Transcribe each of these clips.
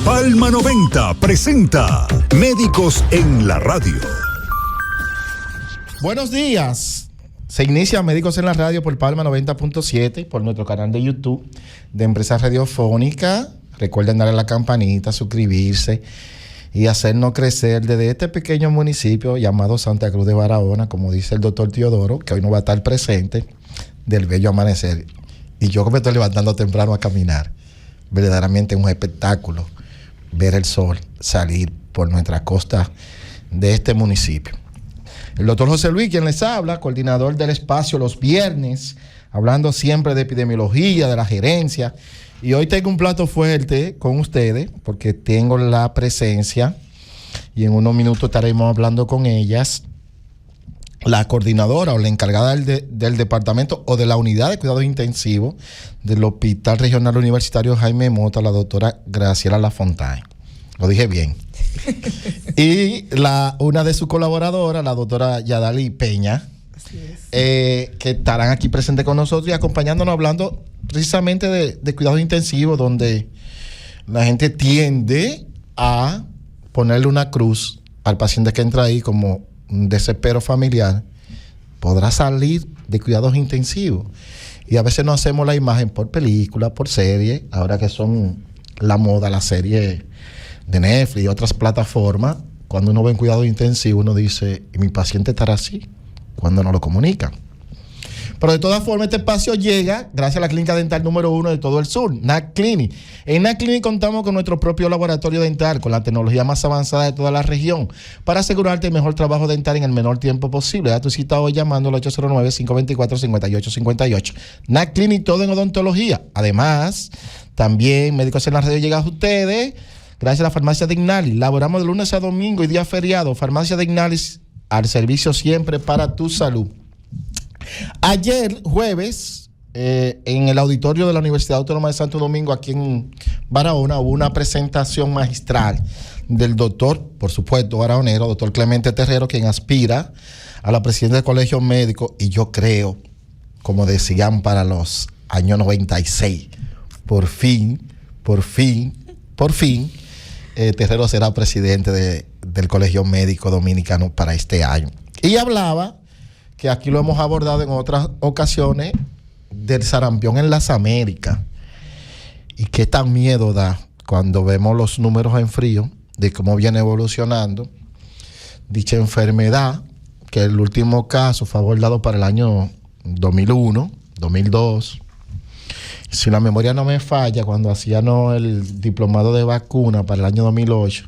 Palma 90 presenta Médicos en la Radio. Buenos días. Se inicia Médicos en la Radio por Palma 90.7, por nuestro canal de YouTube de Empresa Radiofónica. Recuerden darle a la campanita, suscribirse y hacernos crecer desde este pequeño municipio llamado Santa Cruz de Barahona, como dice el doctor Teodoro, que hoy no va a estar presente, del bello amanecer. Y yo que me estoy levantando temprano a caminar, verdaderamente un espectáculo ver el sol salir por nuestra costa de este municipio. El doctor José Luis, quien les habla, coordinador del espacio los viernes, hablando siempre de epidemiología, de la gerencia. Y hoy tengo un plato fuerte con ustedes, porque tengo la presencia, y en unos minutos estaremos hablando con ellas, la coordinadora o la encargada del departamento o de la unidad de cuidados intensivos del Hospital Regional Universitario Jaime Mota, la doctora Graciela Lafontaine. Lo dije bien. Y una de sus colaboradoras, la doctora Yadali Peña, que estarán aquí presentes con nosotros y acompañándonos, hablando precisamente de cuidados intensivos, donde la gente tiende a ponerle una cruz al paciente que entra ahí como un desespero familiar. Podrá salir de cuidados intensivos. Y a veces no hacemos la imagen por película, por serie, ahora que son la moda, la serie de Netflix y otras plataformas. Cuando uno ve en cuidados intensivos, uno dice, ¿y mi paciente estará así? Cuando no lo comunican. Pero de todas formas, este espacio llega gracias a la clínica dental número 1 de todo el sur, NAC Clinic. En NAC Clinic contamos con nuestro propio laboratorio dental, con la tecnología más avanzada de toda la región, para asegurarte el mejor trabajo dental en el menor tiempo posible. Da tu cita hoy llamando al 809-524-5858. NAC Clinic, todo en odontología. Además, también Médicos en la Radio llega a ustedes gracias a la farmacia de Ignalis. Laboramos de lunes a domingo y día feriado. Farmacia de Ignalis, al servicio siempre para tu salud. Ayer, jueves, en el auditorio de la Universidad Autónoma de Santo Domingo, aquí en Barahona, hubo una presentación magistral del doctor, por supuesto, barahonero, doctor Clemente Terrero, quien aspira a la presidencia del Colegio Médico, y yo creo, como decían para los años 96, por fin, Terrero será presidente del Colegio Médico Dominicano para este año. Y hablaba, que aquí lo hemos abordado en otras ocasiones, del sarampión en las Américas. Y qué tan miedo da cuando vemos los números en frío de cómo viene evolucionando dicha enfermedad, que el último caso fue abordado para el año 2001, 2002. Si la memoria no me falla, cuando hacían el diplomado de vacuna para el año 2008,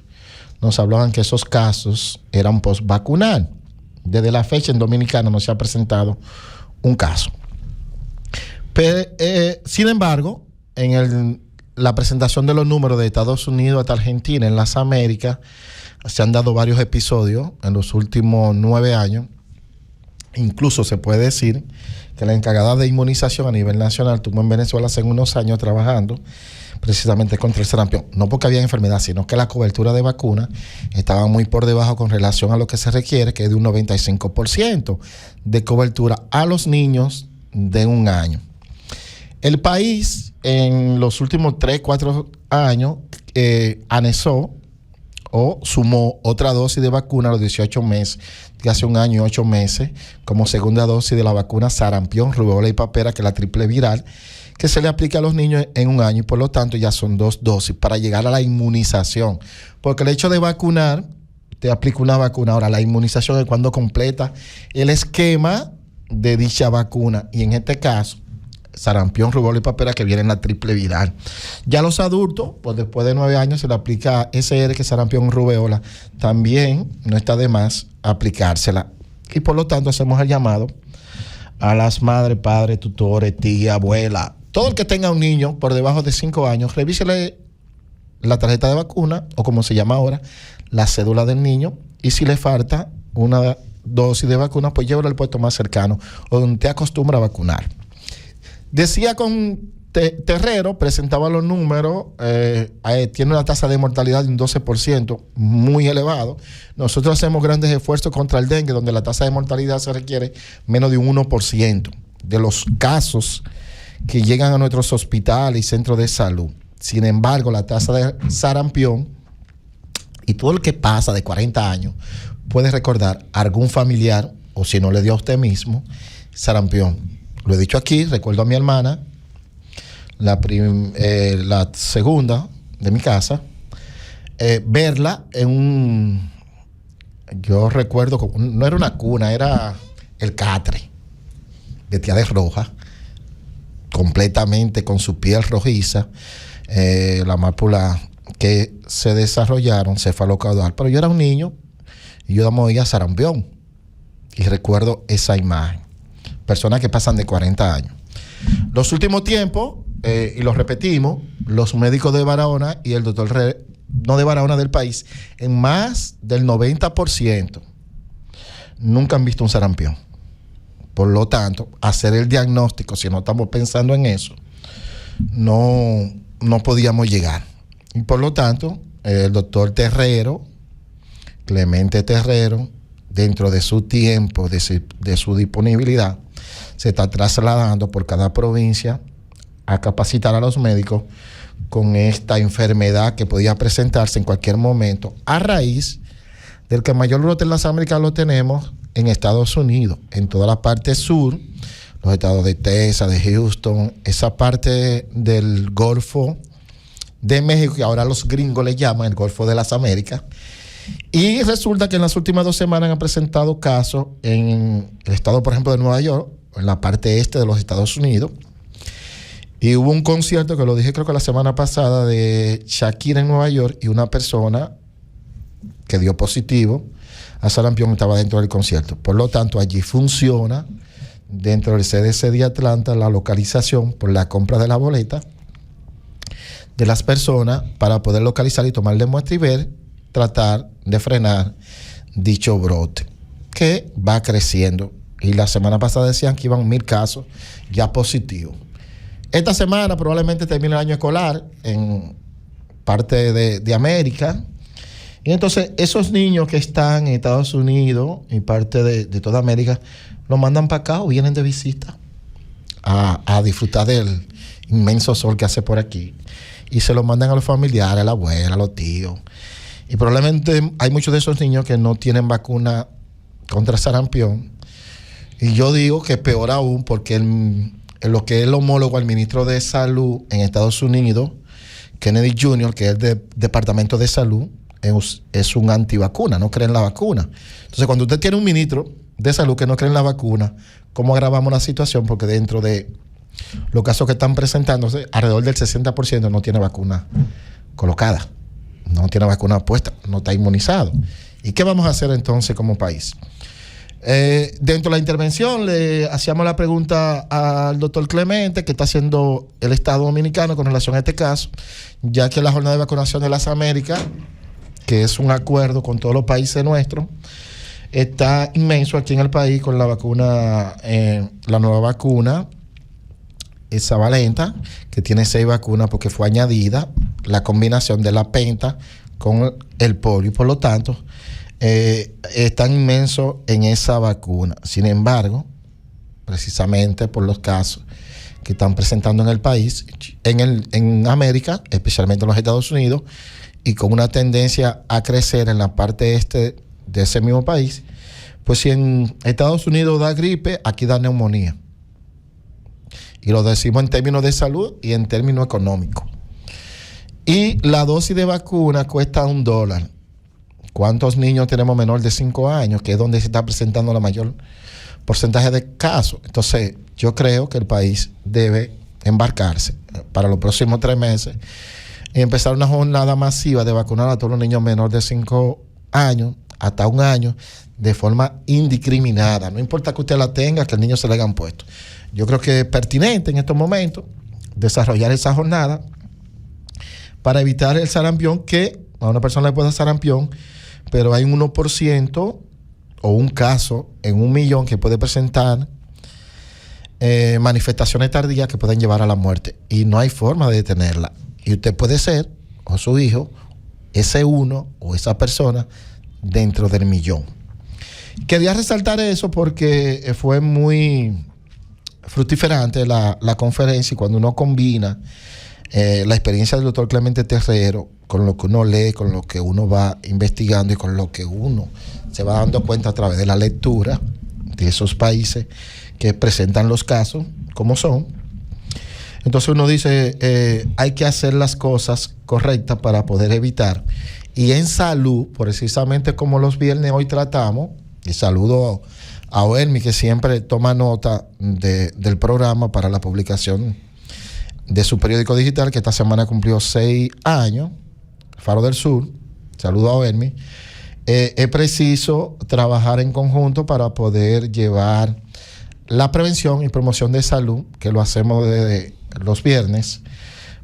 nos hablaban que esos casos eran post-vacunal. Desde la fecha en Dominicana no se ha presentado un caso. Pero, sin embargo, en la presentación de los números de Estados Unidos hasta Argentina en las Américas, se han dado varios episodios en los últimos 9 años. Incluso se puede decir que la encargada de inmunización a nivel nacional estuvo en Venezuela hace unos años trabajando precisamente contra el sarampión. No porque había enfermedad, sino que la cobertura de vacunas estaba muy por debajo con relación a lo que se requiere, que es de un 95% de cobertura a los niños de 1 año. El país en los últimos 3-4 años anexó o sumó otra dosis de vacuna a los 18 meses, de hace 1 año y 8 meses, como segunda dosis de la vacuna sarampión, rubéola y papera, que es la triple viral, que se le aplica a los niños en 1 año, y por lo tanto ya son 2 dosis para llegar a la inmunización. Porque el hecho de vacunar, te aplica una vacuna. Ahora, la inmunización es cuando completa el esquema de dicha vacuna, y en este caso, sarampión, rubéola y papera, que viene en la triple viral. Ya a los adultos, pues después de 9 años se le aplica SR, que es sarampión, rubéola. También no está de más aplicársela. Y por lo tanto hacemos el llamado a las madres, padres, tutores, tía, abuela, todo el que tenga un niño por debajo de 5 años, revísele la tarjeta de vacuna, o como se llama ahora, la cédula del niño, y si le falta una dosis de vacuna, pues llévalo al puesto más cercano o donde te acostumbra a vacunar. Decía con Terrero, presentaba los números, tiene una tasa de mortalidad de un 12%, muy elevado. Nosotros hacemos grandes esfuerzos contra el dengue, donde la tasa de mortalidad se requiere menos de un 1% de los casos que llegan a nuestros hospitales y centros de salud. Sin embargo, la tasa de sarampión y todo el que pasa de 40 años puede recordar a algún familiar, o si no le dio a usted mismo, sarampión. Lo he dicho aquí, recuerdo a mi hermana, la segunda de mi casa, verla en un... Yo recuerdo, no era una cuna, era el catre, vestida de roja, completamente con su piel rojiza, la mácula que se desarrollaron cefalocaudal. Pero yo era un niño y yo moría sarampión. Y recuerdo esa imagen. Personas que pasan de 40 años. Los últimos tiempos, y lo repetimos, los médicos de Barahona y el doctor no de Barahona del país, en más del 90% nunca han visto un sarampión. Por lo tanto, hacer el diagnóstico, si no estamos pensando en eso, no podíamos llegar. Y por lo tanto, el doctor Terrero, Clemente Terrero, dentro de su tiempo, de su disponibilidad, se está trasladando por cada provincia a capacitar a los médicos con esta enfermedad que podía presentarse en cualquier momento, a raíz del que mayor brote en las Américas lo tenemos en Estados Unidos, en toda la parte sur, los estados de Texas, de Houston, esa parte del Golfo de México, que ahora los gringos le llaman el Golfo de las Américas. Y resulta que en las últimas 2 semanas han presentado casos en el estado, por ejemplo, de Nueva York, en la parte este de los Estados Unidos. Y hubo un concierto, que lo dije creo que la semana pasada, de Shakira en Nueva York, y una persona que dio positivo a sarampión estaba dentro del concierto. Por lo tanto, allí funciona, dentro del CDC de Atlanta, la localización por la compra de la boleta de las personas para poder localizar y tomarle muestra y ver, tratar de frenar dicho brote, que va creciendo. Y la semana pasada decían que iban 1,000 casos ya positivos. Esta semana probablemente termine el año escolar en parte de América. Y entonces esos niños que están en Estados Unidos y parte de toda América, los mandan para acá o vienen de visita a disfrutar del inmenso sol que hace por aquí. Y se los mandan a los familiares, a la abuela, a los tíos. Y probablemente hay muchos de esos niños que no tienen vacuna contra sarampión. Y yo digo que peor aún, porque en lo que es el homólogo al ministro de Salud en Estados Unidos, Kennedy Jr., que es del Departamento de Salud, es un antivacuna, no cree en la vacuna. Entonces, cuando usted tiene un ministro de Salud que no cree en la vacuna, ¿cómo agravamos la situación? Porque dentro de los casos que están presentándose, alrededor del 60% no tiene vacuna colocada, no tiene vacuna puesta, no está inmunizado. ¿Y qué vamos a hacer entonces como país? Dentro de la intervención le hacíamos la pregunta al doctor Clemente, que está haciendo el Estado Dominicano con relación a este caso, ya que la jornada de vacunación de las Américas, que es un acuerdo con todos los países nuestros, está inmenso aquí en el país con la vacuna, la nueva vacuna, esa Valenta, que tiene 6 vacunas porque fue añadida la combinación de la penta con el polio, y por lo tanto están inmensos en esa vacuna. Sin embargo, precisamente por los casos que están presentando en el país, en América, especialmente en los Estados Unidos, y con una tendencia a crecer en la parte este de ese mismo país, pues si en Estados Unidos da gripe, aquí da neumonía. Y lo decimos en términos de salud y en términos económicos. Y la dosis de vacuna cuesta $1. ¿Cuántos niños tenemos menor de 5 años? Que es donde se está presentando la mayor porcentaje de casos. Entonces, yo creo que el país debe embarcarse para los próximos 3 meses y empezar una jornada masiva de vacunar a todos los niños menores de 5 años hasta 1 año de forma indiscriminada. No importa que usted la tenga, que el niño se le hayan puesto. Yo creo que es pertinente en estos momentos desarrollar esa jornada para evitar el sarampión, que a una persona le puede dar sarampión, pero hay un 1% o un caso en 1,000,000 que puede presentar manifestaciones tardías que pueden llevar a la muerte. Y no hay forma de detenerla. Y usted puede ser, o su hijo, ese uno o esa persona dentro del 1,000,000. Quería resaltar eso porque fue muy fructíferante la conferencia, y cuando uno combina La experiencia del doctor Clemente Terrero, con lo que uno lee, con lo que uno va investigando y con lo que uno se va dando cuenta a través de la lectura de esos países que presentan los casos como son. Entonces uno dice, hay que hacer las cosas correctas para poder evitar. Y en salud, precisamente como los viernes hoy tratamos, y saludo a Oelmi, que siempre toma nota del programa para la publicación de su periódico digital, que esta semana cumplió 6 años, Faro del Sur. Saludo a Oelmi. Es preciso trabajar en conjunto para poder llevar la prevención y promoción de salud, que lo hacemos desde los viernes,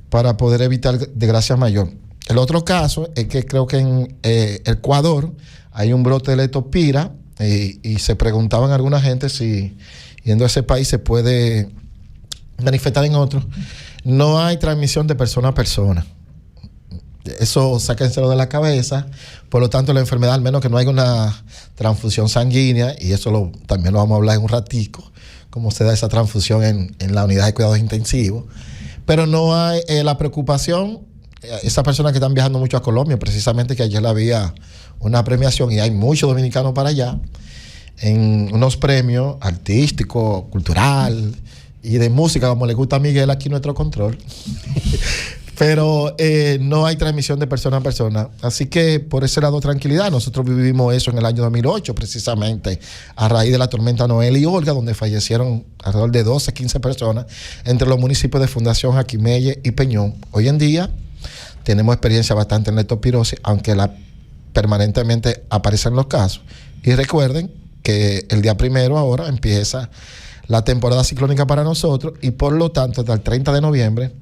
para poder evitar desgracia mayor. El otro caso es que creo que en Ecuador hay un brote de leptospira y se preguntaban alguna gente si yendo a ese país se puede manifestar en otro. No hay transmisión de persona a persona. Eso sáquenselo de la cabeza. Por lo tanto, la enfermedad, al menos que no haya una transfusión sanguínea, y eso también lo vamos a hablar en un ratico, cómo se da esa transfusión en la unidad de cuidados intensivos. Pero no hay la preocupación, esas personas que están viajando mucho a Colombia, precisamente que ayer había una premiación y hay muchos dominicanos para allá, en unos premios artísticos, cultural y de música, como le gusta a Miguel aquí nuestro control. Pero no hay transmisión de persona a persona. Así que por ese lado, tranquilidad. Nosotros vivimos eso en el año 2008, precisamente a raíz de la tormenta Noel y Olga, donde fallecieron alrededor de 12, 15 personas entre los municipios de Fundación, Jaquimelle y Peñón. Hoy en día tenemos experiencia bastante en leptospirosis, aunque permanentemente aparecen los casos. Y recuerden que el día 1 ahora empieza la temporada ciclónica para nosotros y por lo tanto hasta el 30 de noviembre,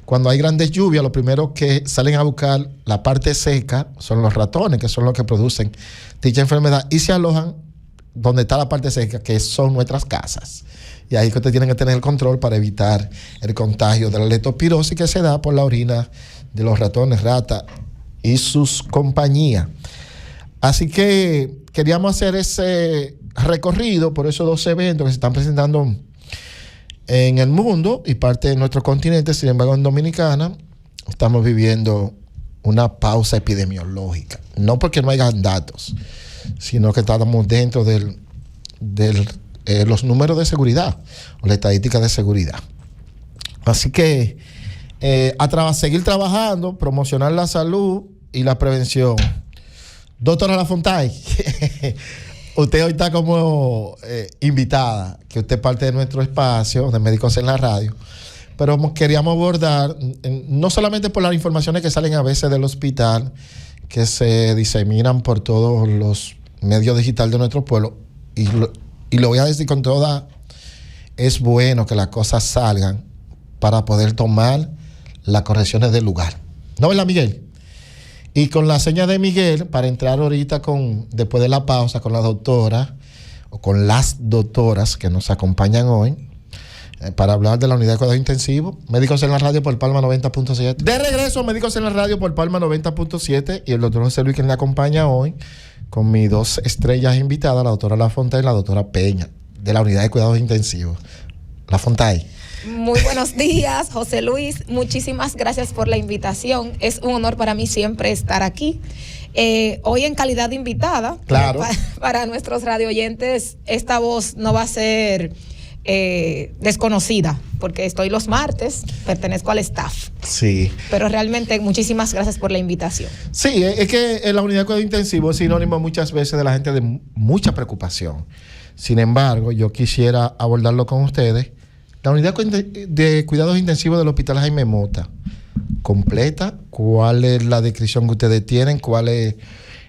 cuando hay grandes lluvias, lo primero que salen a buscar la parte seca son los ratones, que son los que producen dicha enfermedad, y se alojan donde está la parte seca, que son nuestras casas. Y ahí que ustedes tienen que tener el control para evitar el contagio de la leptospirosis que se da por la orina de los ratones, ratas y sus compañías. Así que queríamos hacer ese recorrido por esos 2 eventos que se están presentando en el mundo y parte de nuestro continente. Sin embargo, en Dominicana estamos viviendo una pausa epidemiológica. No porque no hayan datos, sino que estamos dentro de los números de seguridad o la estadística de seguridad. Así que seguir trabajando, promocionar la salud y la prevención. Doctora Lafontay, usted hoy está como invitada, que usted es parte de nuestro espacio de Médicos en la Radio, pero queríamos abordar, no solamente por las informaciones que salen a veces del hospital, que se diseminan por todos los medios digitales de nuestro pueblo, y lo voy a decir con toda, es bueno que las cosas salgan para poder tomar las correcciones del lugar. ¿No, verdad, Miguel? Y con la seña de Miguel, para entrar ahorita después de la pausa con la doctora, o con las doctoras que nos acompañan hoy, para hablar de la unidad de cuidados intensivos. Médicos en la Radio por Palma 90.7. De regreso, Médicos en la Radio por Palma 90.7, y el doctor José Luis, quien le acompaña hoy, con mis 2 estrellas invitadas, la doctora Lafontay y la doctora Peña, de la unidad de cuidados intensivos. Lafontay. Muy buenos días, José Luis. Muchísimas gracias por la invitación. Es un honor para mí siempre estar aquí. Hoy en calidad de invitada. Claro. Para nuestros radioyentes, esta voz no va a ser desconocida, porque estoy los martes, pertenezco al staff. Sí. Pero realmente muchísimas gracias por la invitación. Sí, es que la unidad de cuidado intensivo es sinónimo muchas veces de la gente de mucha preocupación. Sin embargo, yo quisiera abordarlo con ustedes. La unidad de cuidados intensivos del Hospital Jaime Mota, completa, ¿cuál es la descripción que ustedes tienen? ¿Cuál es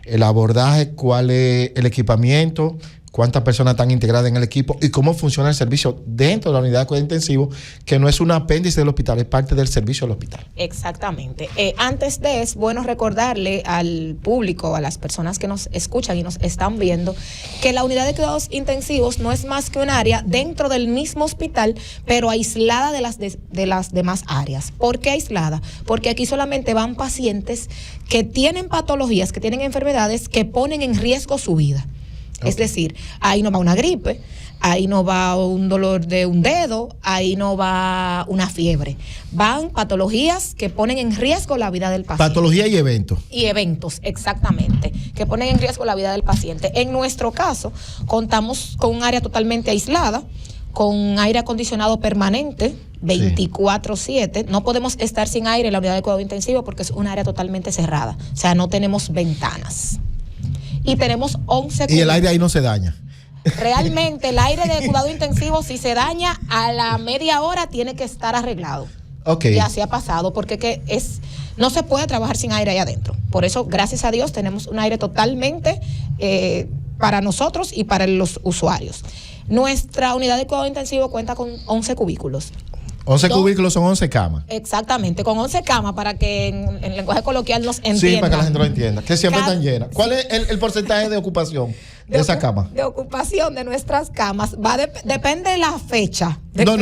el abordaje? ¿Cuál es el equipamiento? ¿Cuántas personas están integradas en el equipo? ¿Y cómo funciona el servicio dentro de la unidad de cuidados intensivos, que no es un apéndice del hospital, es parte del servicio del hospital? Exactamente. Antes de, es bueno recordarle al público, a las personas que nos escuchan y nos están viendo, que la unidad de cuidados intensivos no es más que un área dentro del mismo hospital, pero aislada de las demás áreas. ¿Por qué aislada? Porque aquí solamente van pacientes que tienen patologías, que tienen enfermedades que ponen en riesgo su vida. Okay. Es decir, ahí no va una gripe, ahí no va un dolor de un dedo, ahí no va una fiebre. Van patologías que ponen en riesgo la vida del paciente. Patología y eventos. Y eventos, exactamente, que ponen en riesgo la vida del paciente. En nuestro caso, contamos con un área totalmente aislada, con aire acondicionado permanente, 24/7. No podemos estar sin aire en la unidad de cuidado intensivo porque es un área totalmente cerrada. O sea, no tenemos ventanas. Y tenemos 11 Y el aire ahí no se daña. Realmente el aire de cuidado intensivo, si se daña a la media hora, tiene que estar arreglado. Okay. Y así ha pasado, porque no se puede trabajar sin aire ahí adentro. Por eso, gracias a Dios, tenemos un aire totalmente para nosotros y para los usuarios. Nuestra unidad de cuidado intensivo cuenta con 11 cubículos. 11 cubículos son 11 camas. Exactamente, con 11 camas para que en lenguaje coloquial nos entiendan. Sí, para que la gente lo entienda. Que siempre están llenas. ¿Cuál es el porcentaje de ocupación de esa cama? De ocupación de nuestras camas depende de la fecha. No,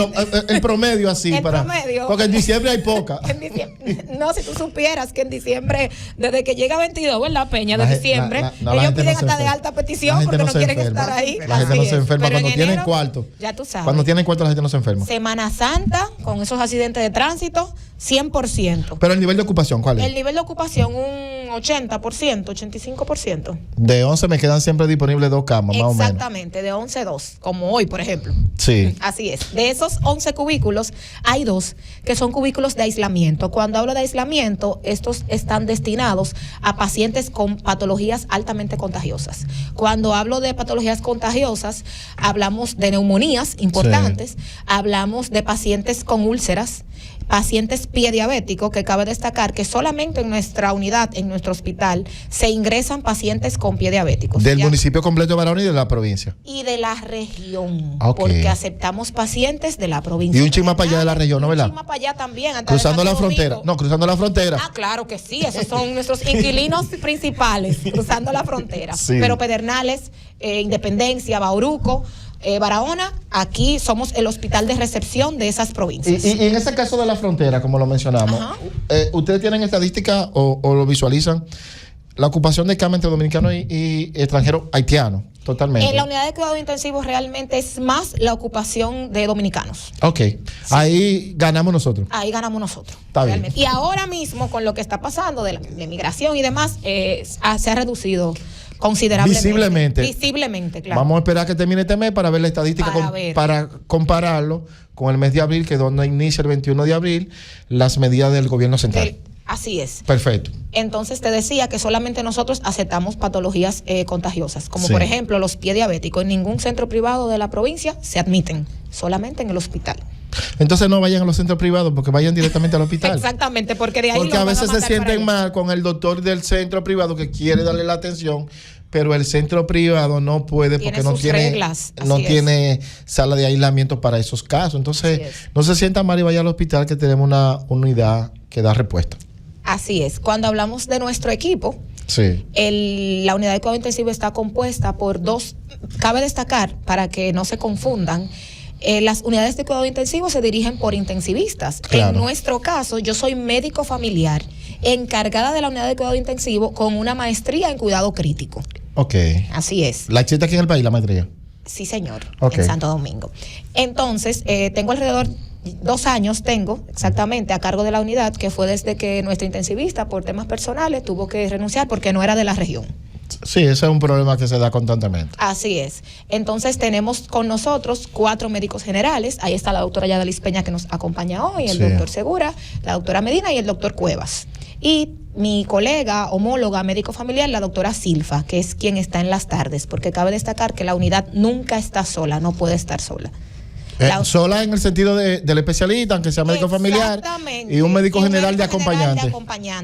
el promedio así. El promedio. Porque en diciembre hay poca. No, si tú supieras que en diciembre, desde que llega 22, ¿verdad, Peña? De diciembre, ellos piden hasta de alta petición porque no quieren estar ahí. La gente no se enferma cuando tienen cuarto. Ya tú sabes. Cuando tienen cuarto la gente no se enferma. Semana Santa, con esos accidentes de tránsito, 100%. Pero el nivel de ocupación, ¿cuál es? El nivel de ocupación, un 80%, 85%. De 11 me quedan siempre disponibles 2 camas, más o menos. Exactamente, de 11, 2, como hoy, por ejemplo. Sí. Así es. De esos 11 cubículos, hay 2 que son cubículos de aislamiento. Cuando hablo de aislamiento, estos están destinados a pacientes con patologías altamente contagiosas. Cuando hablo de patologías contagiosas, hablamos de neumonías importantes, hablamos de pacientes con úlceras, pacientes pie diabéticos, que cabe destacar que solamente en nuestra unidad, en nuestro hospital, se ingresan pacientes con pie diabéticos. ¿Del municipio completo de Barahona y de la provincia? Y de la región, Okay. porque aceptamos pacientes de la provincia. Y un chisma para allá de la región, ¿no, verdad? Un chisma para allá también. Cruzando la frontera. No, cruzando la frontera. Ah, claro que sí, esos son nuestros inquilinos principales, cruzando la frontera. Sí. Pero Pedernales, Independencia, Bauruco, Barahona, aquí somos el hospital de recepción de esas provincias. Y en ese caso de la frontera, como lo mencionamos, ¿ustedes tienen estadística o lo visualizan? La ocupación de camas entre dominicanos y extranjeros haitianos, totalmente. En la unidad de cuidado intensivo realmente es más la ocupación de dominicanos. Ok, sí. Ahí ganamos nosotros. Ahí ganamos nosotros. Está realmente. bien. Y ahora mismo, con lo que está pasando de la migración y demás, se ha reducido considerablemente. Visiblemente, claro. Vamos a esperar que termine este mes para ver la estadística, para compararlo con el mes de abril, que es donde inicia el 21 de abril, las medidas del gobierno central. Así es. Perfecto. Entonces te decía que solamente nosotros aceptamos patologías contagiosas, como por ejemplo los pie diabéticos. En ningún centro privado de la provincia se admiten, solamente en el hospital. Entonces no vayan a los centros privados, porque vayan directamente al hospital. Exactamente, porque de ahí porque a veces se sienten mal con el doctor del centro privado que quiere darle la atención, pero el centro privado no puede porque no tiene sala de aislamiento para esos casos. Entonces no se sienta mal y vaya al hospital, que tenemos una unidad que da respuesta. Así es. Cuando hablamos de nuestro equipo, la unidad de cuidado intensivo está compuesta por 2. Cabe destacar, para que no se confundan, las unidades de cuidado intensivo se dirigen por intensivistas. Claro. En nuestro caso, yo soy médico familiar, encargada de la unidad de cuidado intensivo con una maestría en cuidado crítico. Ok. Así es. ¿La existe aquí en el país, la maestría? Sí, señor, en Santo Domingo. Entonces, tengo alrededor 2 años, exactamente, a cargo de la unidad, que fue desde que nuestra intensivista, por temas personales, tuvo que renunciar porque no era de la región. Sí, ese es un problema que se da constantemente. Así es. Entonces tenemos con nosotros 4 médicos generales. Ahí está la doctora Yadalis Peña, que nos acompaña hoy, el doctor Segura, la doctora Medina y el doctor Cuevas. Y mi colega, homóloga, médico familiar, la doctora Silfa, que es quien está en las tardes, porque cabe destacar que la unidad nunca está sola, no puede estar sola. Sola en el sentido del especialista, aunque sea médico familiar, y un médico general de acompañante,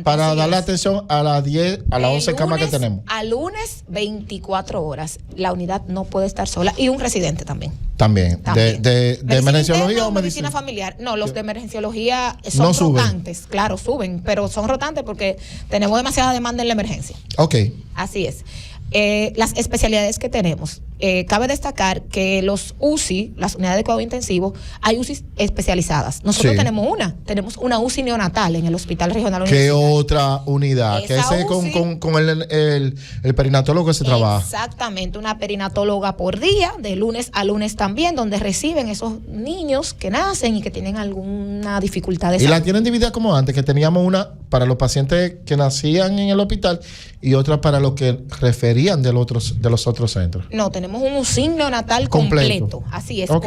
para darle atención a las 10, a las 11 camas que tenemos. A lunes, 24 horas. La unidad no puede estar sola, y un residente también. También. ¿De emergenciología o medicina familiar? No, los de emergenciología son rotantes. Claro, suben, pero son rotantes porque tenemos demasiada demanda en la emergencia. Ok. Así es. Las especialidades que tenemos: cabe destacar que los UCI, las unidades de cuidado intensivo, hay UCI especializadas. Nosotros tenemos una UCI neonatal en el Hospital Regional ¿Qué Universitario. otra unidad? Esa Que ese UCI, con el perinatólogo que se trabaja. Exactamente, una perinatóloga por día, de lunes a lunes también, donde reciben esos niños que nacen y que tienen alguna dificultad de Y salud. la tienen dividida como antes, que teníamos una para los pacientes que nacían en el hospital y otra para los que referían de los otros centros. No, tenemos un UCI neonatal completo. Así es, Ok.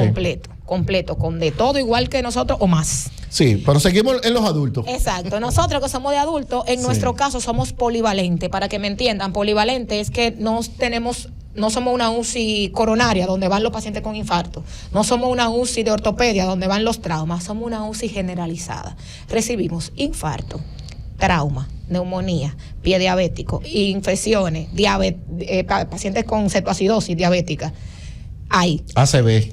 completo, con de todo igual que nosotros o más. Sí, pero seguimos en los adultos. Exacto. Nosotros que somos de adultos, en nuestro caso somos polivalentes. Para que me entiendan, polivalente es que no somos una UCI coronaria donde van los pacientes con infarto. No somos una UCI de ortopedia donde van los traumas. Somos una UCI generalizada. Recibimos infarto, trauma, neumonía, pie diabético, infecciones, pacientes con cetoacidosis diabética. Hay ACV,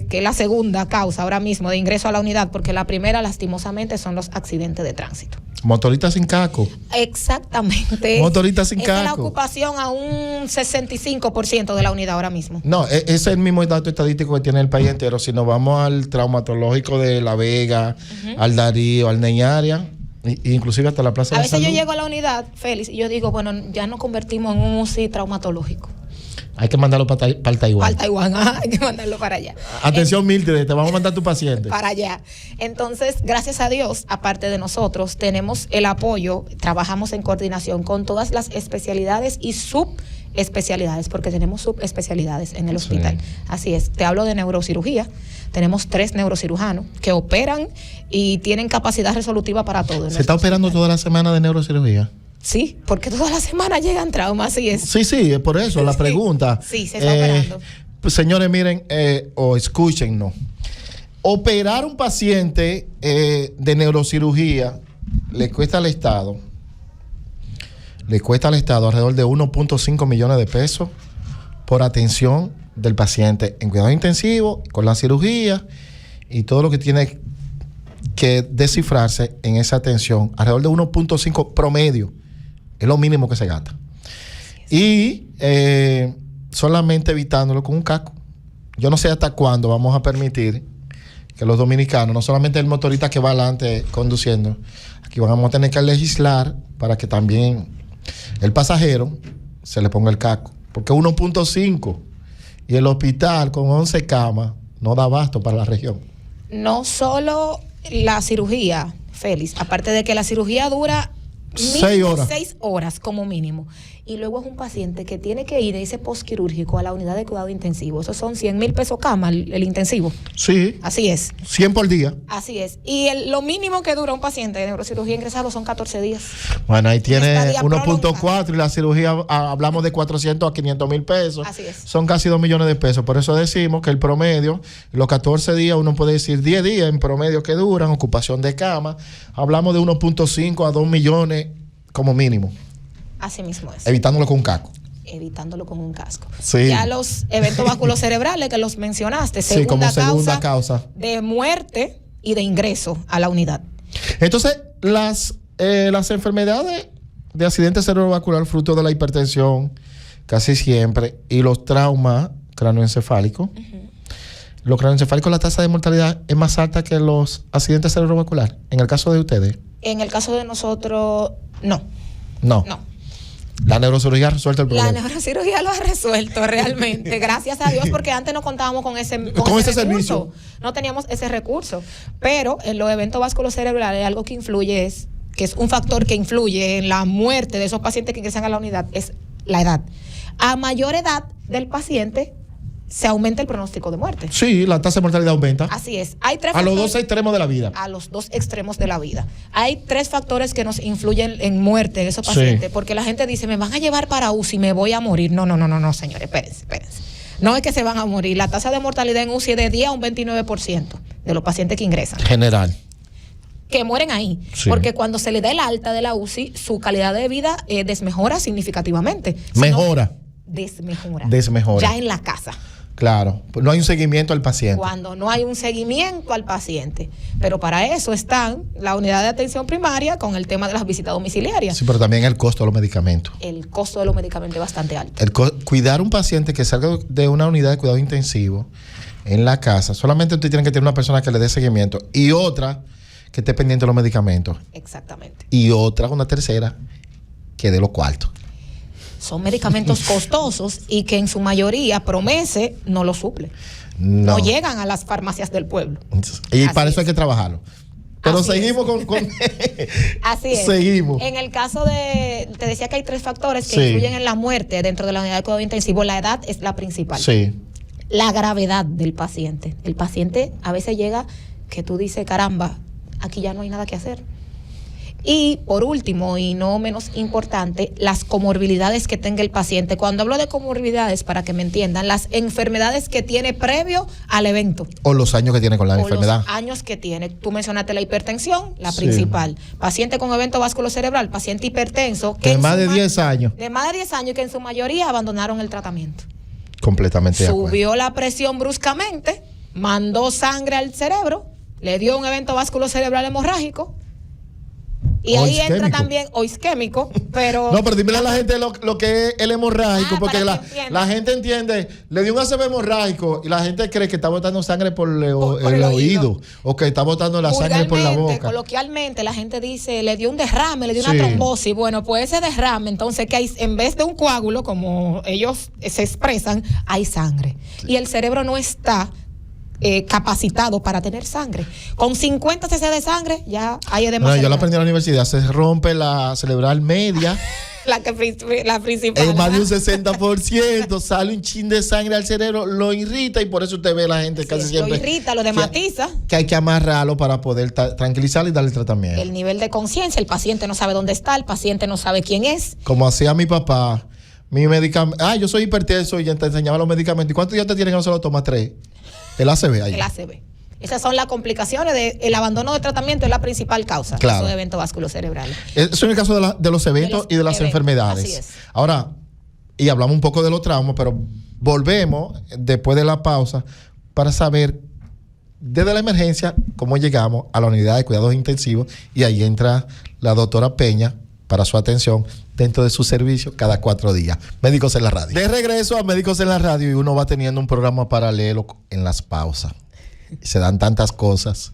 que es la segunda causa ahora mismo de ingreso a la unidad, porque la primera, lastimosamente, son los accidentes de tránsito. Motoristas sin casco. Exactamente. Motoristas sin Esa es la casco. ocupación a un 65% de la unidad ahora mismo. No, ese es el mismo dato estadístico que tiene el país entero. Si nos vamos al traumatológico de La Vega, al Darío, al Neñaria, inclusive hasta la Plaza A de veces Salud. yo llego a la unidad, Félix, y yo digo, bueno, ya nos convertimos en un UCI traumatológico. Hay que mandarlo para el Taiwán. Para Taiwán, hay que mandarlo para allá. Atención, Mildred, te vamos a mandar tu paciente. Para allá. Entonces, gracias a Dios, aparte de nosotros, tenemos el apoyo, trabajamos en coordinación con todas las especialidades y subespecialidades, porque tenemos subespecialidades en el hospital. Así es, te hablo de neurocirugía. Tenemos 3 neurocirujanos que operan y tienen capacidad resolutiva para todo. ¿Se está operando toda la semana de neurocirugía? Sí, porque toda la semana llegan traumas, así es. Sí, es por eso la pregunta. Sí, se está operando. Pues, señores, miren, o escúchennos. Operar un paciente de neurocirugía le cuesta al Estado alrededor de 1.5 millones de pesos por atención del paciente en cuidado intensivo, con la cirugía y todo lo que tiene que descifrarse en esa atención. Alrededor de 1.5 promedio. Es lo mínimo que se gasta. Y solamente evitándolo con un casco. Yo no sé hasta cuándo vamos a permitir que los dominicanos, no solamente el motorista que va adelante conduciendo, aquí vamos a tener que legislar para que también el pasajero se le ponga el casco. Porque 1.5 y el hospital con 11 camas no da abasto para la región. No solo la cirugía, Félix, aparte de que la cirugía dura 6 horas. 6 horas como mínimo. Y luego es un paciente que tiene que ir de ese postquirúrgico a la unidad de cuidado intensivo. Esos son 100,000 pesos cama, el intensivo. Sí. Así es. 100 por día. Así es. Y lo mínimo que dura un paciente de neurocirugía ingresado son 14 días. Bueno, ahí tiene Estadía 1.4 y la cirugía hablamos de 400 a 500,000 pesos. Así es. Son casi 2 millones de pesos. Por eso decimos que el promedio, los 14 días, uno puede decir 10 días en promedio que duran, ocupación de cama. Hablamos de 1.5 a 2 millones como mínimo. Así mismo es. Evitándolo con un casco. Evitándolo con un casco. Sí. Ya los eventos vasculocerebrales que los mencionaste, Sí, como segunda causa de muerte y de ingreso a la unidad. Entonces, las enfermedades de accidente cerebrovascular fruto de la hipertensión, casi siempre, y los traumas cráneoencefálicos. Los cráneoencefálicos, la tasa de mortalidad es más alta que los accidentes cerebrovasculares. En el caso de ustedes. En el caso de nosotros, no. No. La neurocirugía ha resuelto el problema. La neurocirugía lo ha resuelto realmente, gracias a Dios, porque antes no contábamos con ese ese servicio. No teníamos ese recurso. Pero en los eventos vasculocerebrales, algo que influye que es un factor que influye en la muerte de esos pacientes que ingresan a la unidad, es la edad. A mayor edad del paciente, se aumenta el pronóstico de muerte. Sí, la tasa de mortalidad aumenta. Así es. Hay 3 a los factores, 2 extremos de la vida. a los 2 extremos de la vida. Hay 3 factores que nos influyen en muerte de esos pacientes, porque la gente dice, me van a llevar para UCI, me voy a morir. No, señores, espérense. No es que se van a morir. La tasa de mortalidad en UCI es de 10 a un 29% de los pacientes que ingresan. General. Que mueren ahí. Sí. Porque cuando se le da el alta de la UCI, su calidad de vida desmejora significativamente. Mejora. Desmejora. Desmejora. Ya en la casa. Claro, no hay un seguimiento al paciente. Cuando no hay un seguimiento al paciente. Pero para eso están la unidad de atención primaria con el tema de las visitas domiciliarias. Sí, pero también el costo de los medicamentos. El costo de los medicamentos es bastante alto. Cuidar un paciente que salga de una unidad de cuidado intensivo en la casa, solamente usted tiene que tener una persona que le dé seguimiento y otra que esté pendiente de los medicamentos. Exactamente. Y otra, una tercera, que dé los cuartos. Son medicamentos costosos y que en su mayoría Promese no lo suple. No llegan a las farmacias del pueblo. Y Así para eso es. hay que trabajarlo. Pero Así seguimos es. con Así es. Seguimos. En el caso te decía que hay 3 factores que Sí. influyen en la muerte dentro de la unidad de cuidado intensivo. La edad es la principal. Sí. La gravedad del paciente. El paciente a veces llega que tú dices, caramba, aquí ya no hay nada que hacer. Y por último, y no menos importante, las comorbilidades que tenga el paciente. Cuando hablo de comorbilidades, para que me entiendan, las enfermedades que tiene previo al evento. O los años que tiene con la enfermedad. Los años que tiene. Tú mencionaste la hipertensión, la Sí. principal. Paciente con evento vasculocerebral, paciente hipertenso. Que De en más su de 10 años. De más de 10 años que en su mayoría abandonaron el tratamiento. Completamente de acuerdo. Subió la presión bruscamente, mandó sangre al cerebro, le dio un evento vasculocerebral hemorrágico. Y O ahí entra isquémico. también, o isquémico, pero... No, pero dime a la gente lo que es el hemorrágico, porque para que entiendan. la gente entiende, le dio un ACV hemorrágico y la gente cree que está botando sangre por el el oído, o que está botando la sangre por la Vulgarmente, boca. coloquialmente, la gente dice, le dio un derrame, le dio Sí. una trombosis. Bueno, pues ese derrame, entonces, que hay, en vez de un coágulo, como ellos se expresan, hay sangre. Y el cerebro no está capacitado para tener sangre. Con 50 cc de sangre, ya hay No, demasiado. yo lo aprendí en la universidad, se rompe la cerebral media, la principal. es más de un ¿verdad? 60%, sale un chin de sangre al cerebro, lo irrita y por eso usted ve a la gente casi Sí, siempre. lo irrita, lo dematiza. Que hay que amarrarlo para poder tranquilizarlo y darle tratamiento. El nivel de conciencia, el paciente no sabe dónde está, el paciente no sabe quién es. Como hacía mi papá, mi medicamento. Yo soy hipertenso y ya te enseñaba los medicamentos. ¿Y cuántos días te tienen que no se lo toma? 3. El ACV ahí. El ACV. Esas son las complicaciones del abandono de tratamiento, es la principal causa Claro. de esos eventos vasculocerebrales. Eso es el caso de los eventos y de las eventos, enfermedades. así es. Ahora, y hablamos un poco de los traumas, pero volvemos después de la pausa para saber desde la emergencia cómo llegamos a la unidad de cuidados intensivos y ahí entra la doctora Peña para su atención dentro de su servicio cada 4 días. Médicos en la Radio. De regreso a Médicos en la Radio y uno va teniendo un programa paralelo en las pausas. Y se dan tantas cosas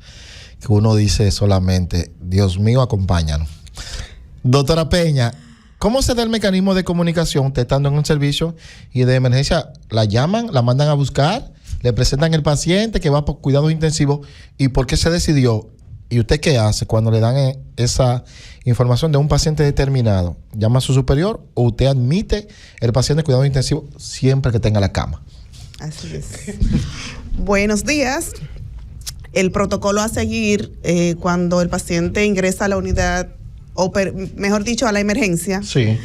que uno dice solamente, Dios mío, acompáñanos. Doctora Peña, ¿cómo se da el mecanismo de comunicación? Usted estando en un servicio y de emergencia, la llaman, la mandan a buscar, le presentan el paciente que va por cuidados intensivos y por qué se decidió. ¿Y usted qué hace cuando le dan esa información de un paciente determinado? ¿Llama a su superior o usted admite el paciente en cuidados intensivos siempre que tenga la cama? Así es. Buenos días. El protocolo a seguir cuando el paciente ingresa a la unidad, o mejor dicho, a la emergencia, Sí.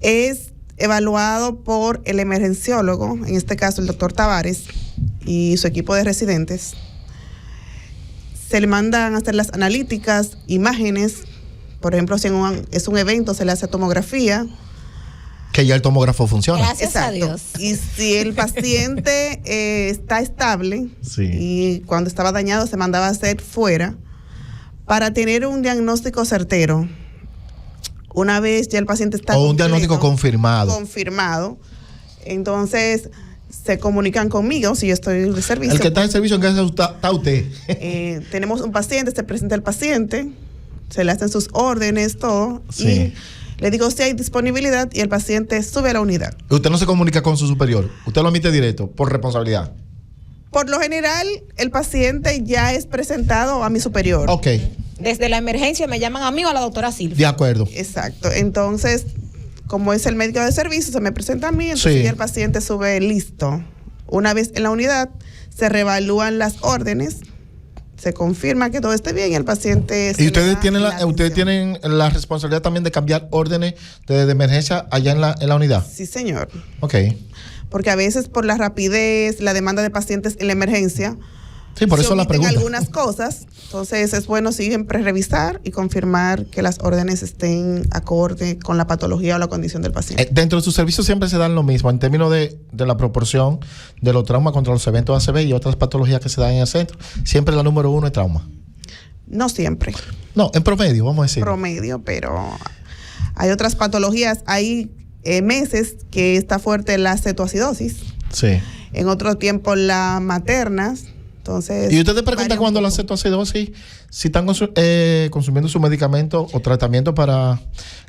es evaluado por el emergenciólogo, en este caso el doctor Tavares, y su equipo de residentes. Se le mandan a hacer las analíticas, imágenes. Por ejemplo, si es un evento, se le hace tomografía. Que ya el tomógrafo funciona. Gracias a Dios. Y si el paciente está estable, Sí. y cuando estaba dañado se mandaba a hacer fuera para tener un diagnóstico certero. Una vez ya el paciente está O un diagnóstico confirmado. Entonces se comunican conmigo si yo estoy de servicio. El que está en servicio, ¿en qué está usted? Tenemos un paciente, se presenta el paciente, se le hacen sus órdenes, todo. Sí. Y le digo si hay disponibilidad y el paciente sube a la unidad. Usted no se comunica con su superior. Usted lo admite directo, por responsabilidad. Por lo general, el paciente ya es presentado a mi superior. Ok, Desde la emergencia me llaman a mí o a la doctora Silvia. de acuerdo. Exacto. Entonces, como es el médico de servicio, se me presenta a mí, entonces Sí. ya el paciente sube listo. Una vez en la unidad, se reevalúan las órdenes, se confirma que todo esté bien y el paciente... se ¿Y le ustedes da tienen la ustedes atención. tienen la responsabilidad también de cambiar órdenes de emergencia allá en la unidad? Sí, señor. Ok. Porque a veces por la rapidez, la demanda de pacientes en la emergencia, Sí, por eso la pregunta. Algunas cosas, entonces es bueno siempre revisar y confirmar que las órdenes estén acorde con la patología o la condición del paciente. Dentro de sus servicios siempre se dan lo mismo en términos de la proporción de los traumas contra los eventos ACV y otras patologías que se dan en el centro. Siempre la número 1 es trauma. No siempre. No, en promedio, vamos a decir. Promedio, pero hay otras patologías. Hay meses que está fuerte la cetoacidosis. Sí. En otro tiempo la materna. Entonces, y ustedes preguntan cuando la cetoacidosis, si están consumiendo su medicamento o tratamiento para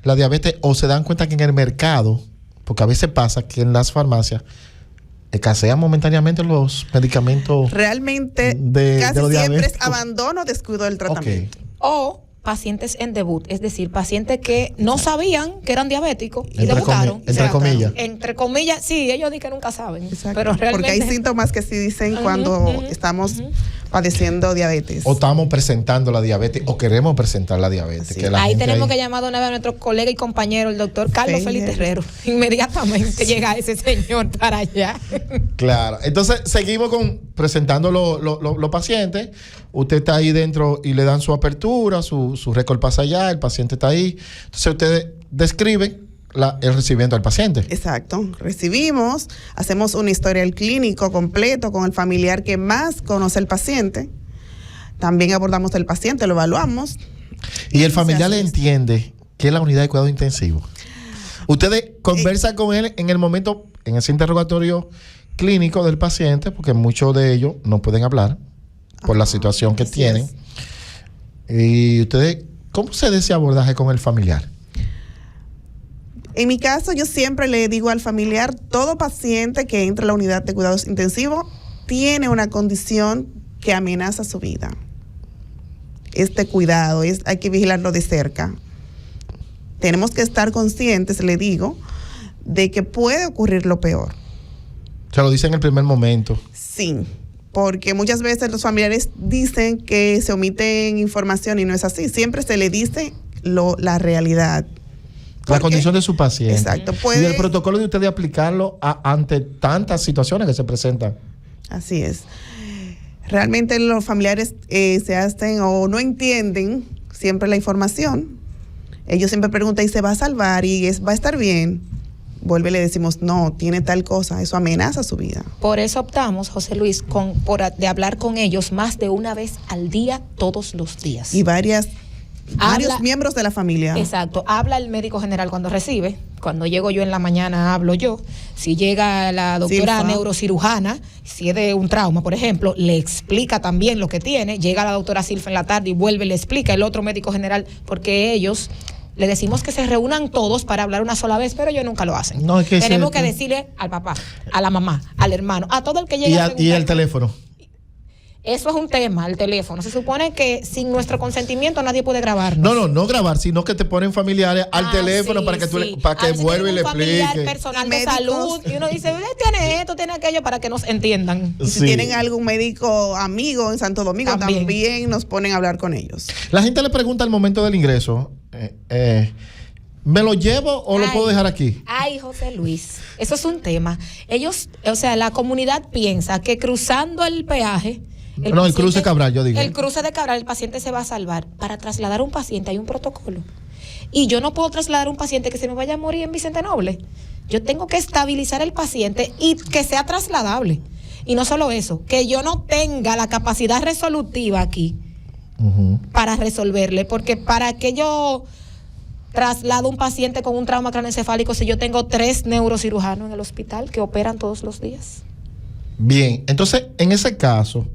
la diabetes, o se dan cuenta que en el mercado, porque a veces pasa que en las farmacias escasean momentáneamente los medicamentos. Realmente casi siempre es abandono o descuido del tratamiento. Okay. O pacientes en debut, es decir, pacientes que no sabían que eran diabéticos y debutaron. Entre comillas. Entre comillas, sí, ellos dicen que nunca saben. Exacto. Pero realmente, porque hay síntomas que sí dicen cuando estamos padeciendo diabetes. O estamos presentando la diabetes o queremos presentar la diabetes. Que ahí tenemos que llamar de una vez a nuestro colega y compañero, el doctor Carlos Félix Terrero. Inmediatamente llega ese señor para allá. Claro. Entonces, seguimos presentando los pacientes. Usted está ahí dentro y le dan su apertura, su récord pasa allá, el paciente está ahí. Entonces, ustedes describen el recibimiento del paciente. Exacto. Recibimos, hacemos un historial clínico completo con el familiar que más conoce al paciente. También abordamos al paciente, lo evaluamos. Y el familiar le entiende que es la unidad de cuidado intensivo. Ustedes conversan con él en el momento, en ese interrogatorio clínico del paciente, porque muchos de ellos no pueden hablar por la situación que tienen. Y ustedes, ¿cómo se da ese abordaje con el familiar? En mi caso, yo siempre le digo al familiar, todo paciente que entra a la unidad de cuidados intensivos tiene una condición que amenaza su vida. Este cuidado, hay que vigilarlo de cerca. Tenemos que estar conscientes, le digo, de que puede ocurrir lo peor. Se lo dice en el primer momento. Sí, porque muchas veces los familiares dicen que se omiten información y no es así. Siempre se le dice la realidad. La condición de su paciente. Exacto. Y el protocolo de ustedes aplicarlo ante tantas situaciones que se presentan. Así es. Realmente los familiares se hacen o no entienden siempre la información. Ellos siempre preguntan, ¿y se va a salvar? ¿Y va a estar bien? Vuelve y le decimos, no, tiene tal cosa, eso amenaza su vida. Por eso optamos, José Luis, de hablar con ellos más de una vez al día, todos los días. Y varios miembros de la familia. Exacto. Habla el médico general cuando recibe. Cuando llego yo en la mañana, hablo yo. Si llega la doctora neurocirujana, si es de un trauma, por ejemplo, le explica también lo que tiene. Llega la doctora Silfa en la tarde y vuelve y le explica el otro médico general, porque ellos le decimos que se reúnan todos para hablar una sola vez, pero ellos nunca lo hacen. No, tenemos que decirle al papá, a la mamá, al hermano, a todo el que llegue. Y el teléfono. Eso es un tema, el teléfono. Se supone que sin nuestro consentimiento nadie puede grabarnos. No grabar, sino que te ponen familiares al teléfono sí, para que vuelva y le explique. Personal de salud, y uno dice, tiene esto, tiene aquello, para que nos entiendan. Y si tienen algún médico amigo en Santo Domingo, también nos ponen a hablar con ellos. La gente le pregunta al momento del ingreso, ¿me lo llevo o lo puedo dejar aquí? Ay, José Luis, eso es un tema. Ellos, la comunidad piensa que cruzando el peaje, el cruce Cabral, yo digo. El cruce de Cabral, el paciente se va a salvar. Para trasladar a un paciente hay un protocolo. Y yo no puedo trasladar a un paciente que se me vaya a morir en Vicente Noble. Yo tengo que estabilizar el paciente y que sea trasladable. Y no solo eso, que yo no tenga la capacidad resolutiva aquí para resolverle. Porque para que yo traslado a un paciente con un trauma craneoencefálico si yo tengo 3 neurocirujanos en el hospital que operan todos los días? Bien, entonces en ese caso,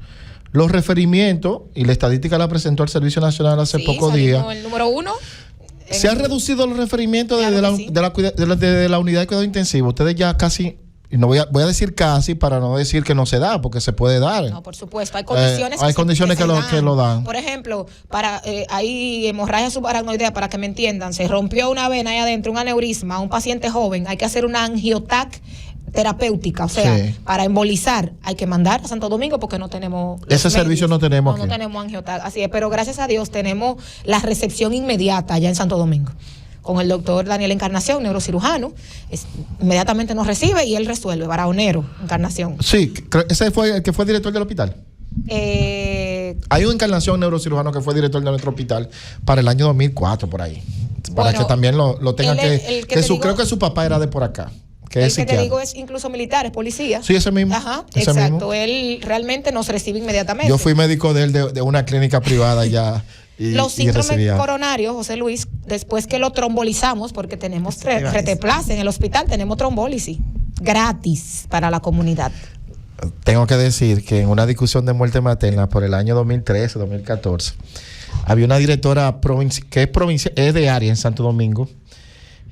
los referimientos, y la estadística la presentó el Servicio Nacional hace pocos días. El número 1. Se han reducido los referimientos de la unidad de cuidado intensivo. Ustedes ya casi, y no voy a decir casi para no decir que no se da, porque se puede dar. No, por supuesto, hay condiciones que lo dan. Por ejemplo, hay hemorragia subaracnoidea, para que me entiendan, se rompió una vena ahí adentro, un aneurisma, un paciente joven, hay que hacer una angiotac terapéutica, para embolizar hay que mandar a Santo Domingo porque no tenemos ese servicio, no tenemos no tenemos angiotac, así es, pero gracias a Dios tenemos la recepción inmediata allá en Santo Domingo con el doctor Daniel Encarnación, neurocirujano. Inmediatamente nos recibe y él resuelve. Barahonero Encarnación. Sí, ese fue el que fue director del hospital. Hay una Encarnación neurocirujano que fue director de nuestro hospital para el año 2004, por ahí. Para Bueno, que también lo tengan creo que su papá era de por acá. El que te digo es incluso militares, policías. Sí, ese mismo. Ajá, ese exacto. mismo. Él realmente nos recibe inmediatamente. Yo fui médico de él de una clínica privada ya. Los síndromes coronarios, José Luis, después que lo trombolizamos, porque tenemos reteplace en el hospital, tenemos trombólisis gratis para la comunidad. Tengo que decir que en una discusión de muerte materna por el año 2013, 2014, había una directora que es de área en Santo Domingo,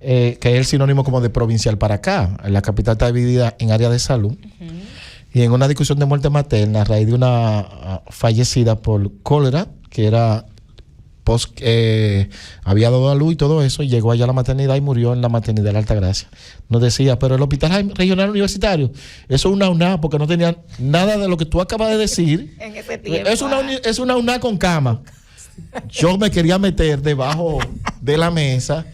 que es el sinónimo como de provincial para acá. La capital está dividida en área de salud. Y en una discusión de muerte materna, a raíz de una fallecida por cólera, que era había dado a luz y todo eso, y llegó allá a la maternidad y murió en la maternidad de la Altagracia. Nos decía, pero el Hospital Regional Universitario, eso es una UNA, porque no tenía nada de lo que tú acabas de decir. En ese tiempo. Es una UNA con cama. Yo me quería meter debajo de la mesa.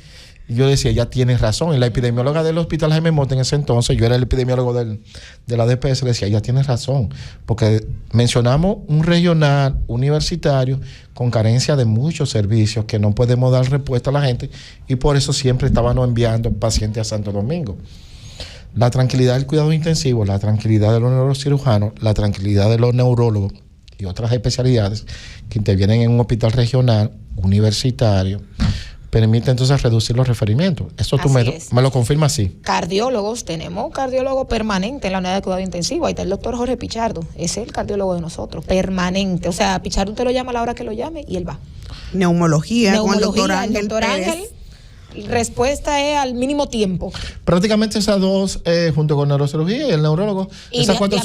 Y yo decía, ella tiene razón. Y la epidemióloga del Hospital Jaime Mota en ese entonces, yo era el epidemiólogo de la DPS, le decía, ella tiene razón. Porque mencionamos un regional universitario con carencia de muchos servicios que no podemos dar respuesta a la gente, y por eso siempre estábamos enviando pacientes a Santo Domingo. La tranquilidad del cuidado intensivo, la tranquilidad de los neurocirujanos, la tranquilidad de los neurólogos y otras especialidades que intervienen en un hospital regional universitario permite entonces reducir los referimientos. Eso tú me lo confirmas, sí. Cardiólogos, tenemos cardiólogo permanente en la unidad de cuidado intensivo. Ahí está el doctor Jorge Pichardo, es el cardiólogo de nosotros, permanente. O sea, Pichardo usted lo llama a la hora que lo llame y él va. Neumología con el doctor Ángel. El doctor Ángel, respuesta es al mínimo tiempo. Prácticamente esas dos, junto con neurocirugía y el neurólogo, esas cuatro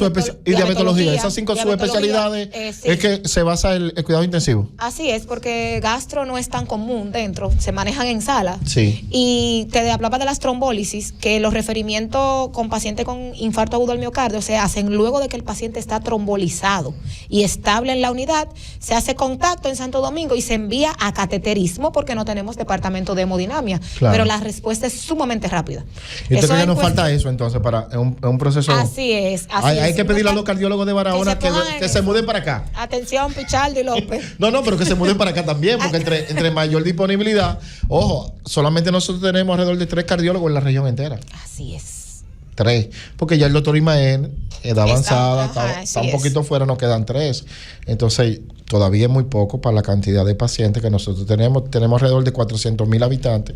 y diabetología, esas 5 subespecialidades sí. Es que se basa el cuidado intensivo. Así es, porque gastro no es tan común dentro, se manejan en sala. Sí. Y te hablaba de las trombólisis, que los referimientos con pacientes con infarto agudo al miocardio se hacen luego de que el paciente está trombolizado y estable en la unidad, se hace contacto en Santo Domingo y se envía a cateterismo porque no tenemos departamento de hemodinamia. Claro. Pero la respuesta es sumamente rápida. ¿Y usted cree que nos falta eso entonces para un proceso? Así es. Hay que pedirle a los cardiólogos de Barahona que se muden para acá. Atención, Pichardo y López. No, pero que se muden para acá también, porque entre mayor disponibilidad, ojo, solamente nosotros tenemos alrededor de 3 cardiólogos en la región entera. Así es. 3, porque ya el doctor Imael, edad avanzada, está un poquito fuera, nos quedan 3. Entonces, todavía es muy poco para la cantidad de pacientes que nosotros tenemos. Tenemos alrededor de 400,000 habitantes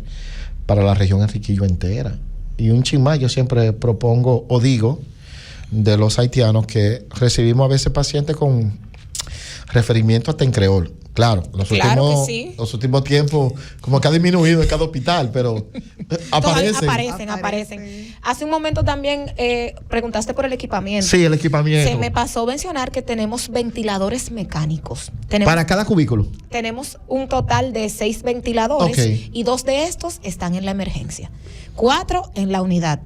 para la región Enriquillo entera. Y un chin más, yo siempre propongo o digo de los haitianos que recibimos a veces pacientes con referimiento hasta en creol. Claro, los últimos tiempos como que ha disminuido en cada hospital, pero aparecen. Hace un momento también preguntaste por el equipamiento. Sí, el equipamiento. Se me pasó mencionar que tenemos ventiladores mecánicos. ¿Para cada cubículo? Tenemos un total de 6 ventiladores y 2 de estos están en la emergencia. 4 en la unidad.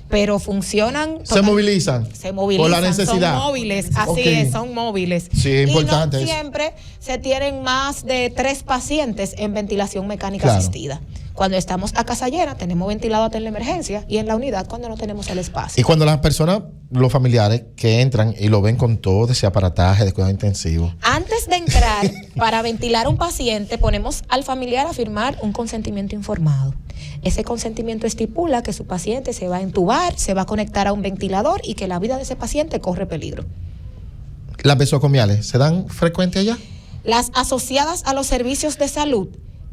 Pero funcionan. Se movilizan. Por la necesidad. Son móviles, así es, son móviles. Sí, es importante. Y no siempre se tienen más de 3 pacientes en ventilación mecánica asistida. Cuando estamos a casa llena, tenemos ventilado en la emergencia y en la unidad cuando no tenemos el espacio. Y cuando las personas, los familiares que entran y lo ven con todo ese aparataje de cuidado intensivo. Antes de entrar, para ventilar a un paciente, ponemos al familiar a firmar un consentimiento informado. Ese consentimiento estipula que su paciente se va a entubar, se va a conectar a un ventilador y que la vida de ese paciente corre peligro. ¿Las besocomiales se dan frecuentes allá? Las asociadas a los servicios de salud,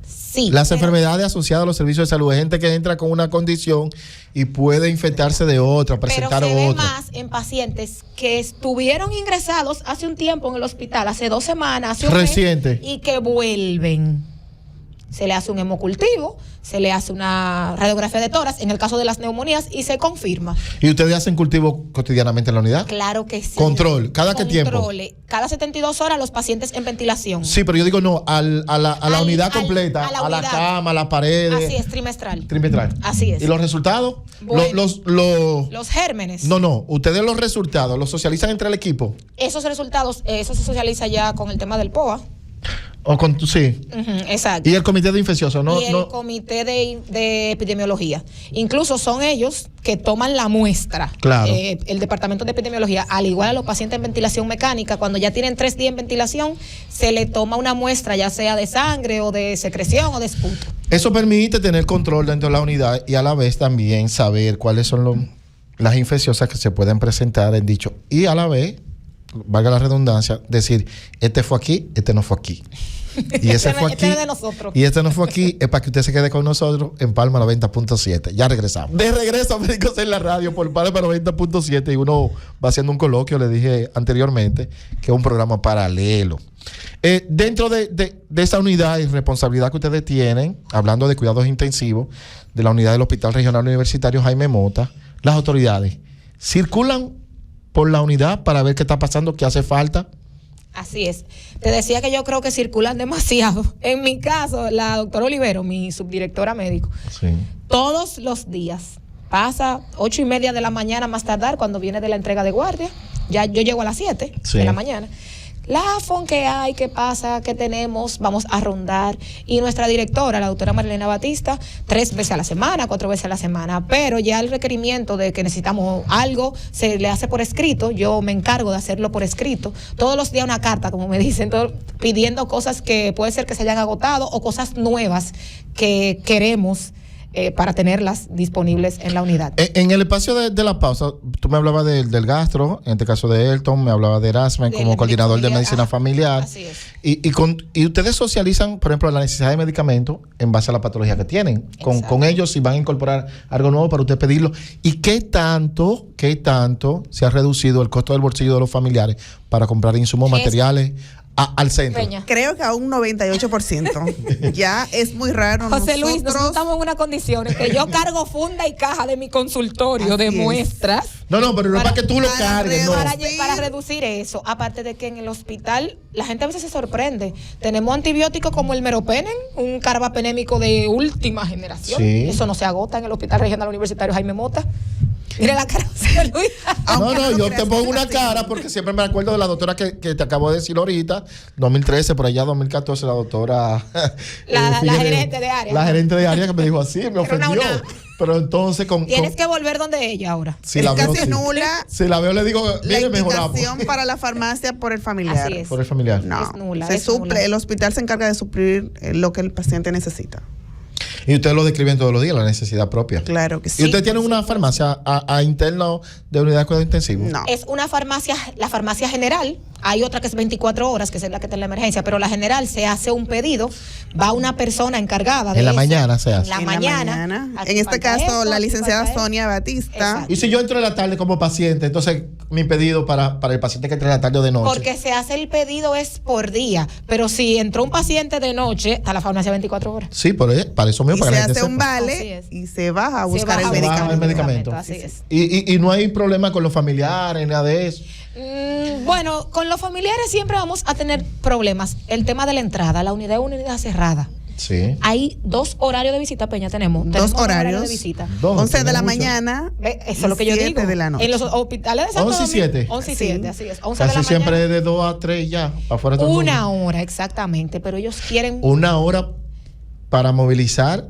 sí. Las enfermedades asociadas a los servicios de salud, hay gente que entra con una condición y puede infectarse de otra, presentar otra. Pero se ve más en pacientes que estuvieron ingresados hace un tiempo en el hospital, hace 2 semanas, hace un reciente, mes, y que vuelven. Se le hace un hemocultivo, se le hace una radiografía de tórax, en el caso de las neumonías, y se confirma. ¿Y ustedes hacen cultivo cotidianamente en la unidad? Claro que sí. ¿Control? ¿Cada qué tiempo? Cada 72 horas los pacientes en ventilación. Sí, pero yo digo no, a la unidad completa, a la cama, a las paredes. Así es, trimestral. Así es. ¿Y los resultados? Bueno, los gérmenes. No, ustedes los resultados, ¿los socializan entre el equipo? Esos resultados, eso se socializa ya con el tema del POA. Sí. Exacto. Y el comité de infecciosos, ¿no? Y el comité de epidemiología. Incluso son ellos que toman la muestra. Claro. El departamento de epidemiología, al igual a los pacientes en ventilación mecánica, cuando ya tienen 3 días en ventilación, se le toma una muestra, ya sea de sangre o de secreción o de esputo. Eso permite tener control dentro de la unidad y a la vez también saber cuáles son las infecciosas que se pueden presentar en dicho. Y a la vez, valga la redundancia, decir, este fue aquí, este no fue aquí. Y ese fue aquí. Este es de nosotros. Y este no fue aquí, es para que usted se quede con nosotros en Palma 90.7. Ya regresamos. De regreso a Médicos en la Radio por Palma 90.7. Y uno va haciendo un coloquio, le dije anteriormente, que es un programa paralelo. Dentro de esa unidad y responsabilidad que ustedes tienen, hablando de cuidados intensivos, de la unidad del Hospital Regional Universitario Jaime Mota, las autoridades circulan por la unidad para ver qué está pasando, qué hace falta. Así es. Te decía que yo creo que circulan demasiado. En mi caso, la doctora Olivero, mi subdirectora médico, Sí. todos los días pasa 8:30 de la mañana más tardar cuando viene de la entrega de guardia. Ya yo llego a las 7 Sí. de la mañana. La AFON que hay, qué pasa, qué tenemos, vamos a rondar. Y nuestra directora, la doctora Marilena Batista, 3 veces a la semana, 4 veces a la semana. Pero ya el requerimiento de que necesitamos algo se le hace por escrito. Yo me encargo de hacerlo por escrito. Todos los días una carta, como me dicen, pidiendo cosas que puede ser que se hayan agotado o cosas nuevas que queremos para tenerlas disponibles en la unidad. En el espacio de la pausa, tú me hablabas del gastro, en este caso de Elton, me hablabas de Erasmus como coordinador de medicina familiar. Así es. Y ustedes socializan, por ejemplo, la necesidad de medicamentos en base a la patología que tienen. Con ellos, si van a incorporar algo nuevo para usted pedirlo. ¿Y qué tanto se ha reducido el costo del bolsillo de los familiares para comprar insumos materiales al centro? Peña. Creo que a un 98%. Ya es muy raro. José Luis, nosotros nosotros estamos en una condición en que yo cargo funda y caja de mi consultorio Así de es. muestras. No, pero no es para que tú lo para cargues, no. Para reducir eso, aparte de que en el hospital la gente a veces se sorprende. Tenemos antibióticos como el meropenem, un carbapenémico de última generación. Sí. Eso no se agota en el Hospital Regional Universitario Jaime Mota. Mire la cara de José Luis. No, yo te pongo una cara porque siempre me acuerdo de la doctora que te acabo de decir ahorita, 2013, por allá 2014, la doctora... La fíjate, gerente de área. La gerente de área que me dijo así, me Era ofendió. una. Pero entonces Tienes que volver donde ella ahora. si es la veo, casi sí. nula Si la veo le digo, la mire, mejoramos. indicación para la farmacia por el familiar. Así es. Por el familiar. No, Es nula, se es suple, nula. el hospital se encarga de suplir lo que el paciente necesita. Y ustedes lo describen todos los días, la necesidad propia. Claro que sí. ¿Y ustedes tienen una farmacia a interno de unidad de cuidados intensivos? No. Es una farmacia, la farmacia general. Hay otra que es 24 horas, que es la que está en la emergencia, pero la general se hace un pedido, va una persona encargada de En la eso. mañana se hace. En la mañana. En este caso, la hace licenciada falta Sonia Batista. Exacto. Y si yo entro en la tarde como paciente, entonces mi pedido para el paciente que entre en la tarde o de noche. Porque se hace el pedido es por día, pero si entró un paciente de noche, está la farmacia 24 horas. Sí, para eso mismo, Y para se que la gente hace un sepa. Así vale es. y se baja a Se buscar baja el a buscar medicamento. el medicamento. Así es. Y no hay problema con los familiares, nada de eso. Bueno, con los familiares siempre vamos a tener problemas. El tema de la entrada, la unidad es una unidad cerrada. Sí. Hay 2 horarios de visita, Peña, tenemos. Tenemos horarios. de visita. 11 de la mucho. mañana. Eso es lo que yo 7 digo. de la noche. En los hospitales de Santo 11 y Domingo, 7. 11 y Sí. 7, así es. 11 de Casi la siempre mañana. es de 2 a 3 ya, para afuera todo el mundo. Una hora, exactamente. Pero ellos quieren. Una hora para movilizar,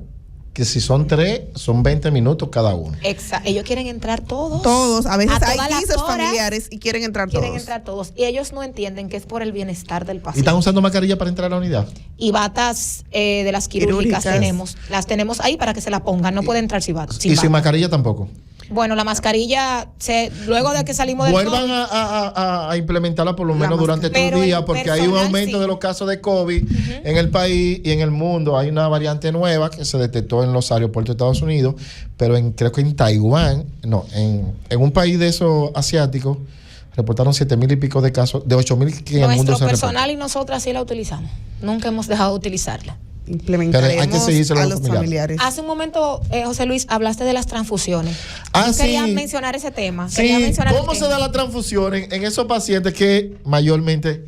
que si son 3, son 20 minutos cada uno. Ellos quieren entrar todos. Todos. A veces A hay todas las 15 horas familiares y quieren entrar Quieren todos. entrar todos. Y ellos no entienden que es por el bienestar del ¿Y paciente. están usando mascarilla para entrar a la unidad? Y batas de las quirúrgicas Quirúrgicas. las tenemos ahí para que se la pongan. No puede entrar sin bata. Y sin mascarilla tampoco. Bueno, la mascarilla, luego de que salimos del Vuelvan COVID, a implementarla por lo La menos durante estos Pero días, el porque hay un personal, aumento sí. de los casos de COVID en el país y en el mundo. Hay una variante nueva que se detectó en los aeropuertos de Estados Unidos, pero creo que en Taiwán, en un país de esos asiáticos, reportaron 7,000 y pico de casos, de 8,000 que en el mundo nuestro se personal reportan. y nosotras sí la utilizamos. Nunca hemos dejado de utilizarla. Implementaremos Pero hay que seguírselo a a los los familiares. Hace un momento, José Luis, hablaste de las transfusiones. Ah, Yo quería sí. mencionar ese tema. Sí, Quería mencionar ¿cómo el se tema. da la transfusión en esos pacientes que mayormente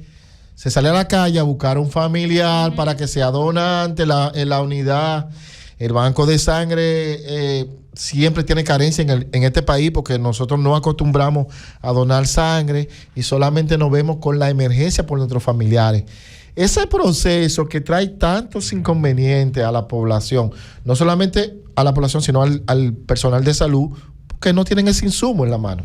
se sale a la calle a buscar un familiar para que sea donante en la unidad? El banco de sangre siempre tiene carencia en este país porque nosotros no acostumbramos a donar sangre y solamente nos vemos con la emergencia por nuestros familiares. ese proceso que trae tantos inconvenientes a la población, no solamente a la población, sino al personal de salud, que no tienen ese insumo en la mano.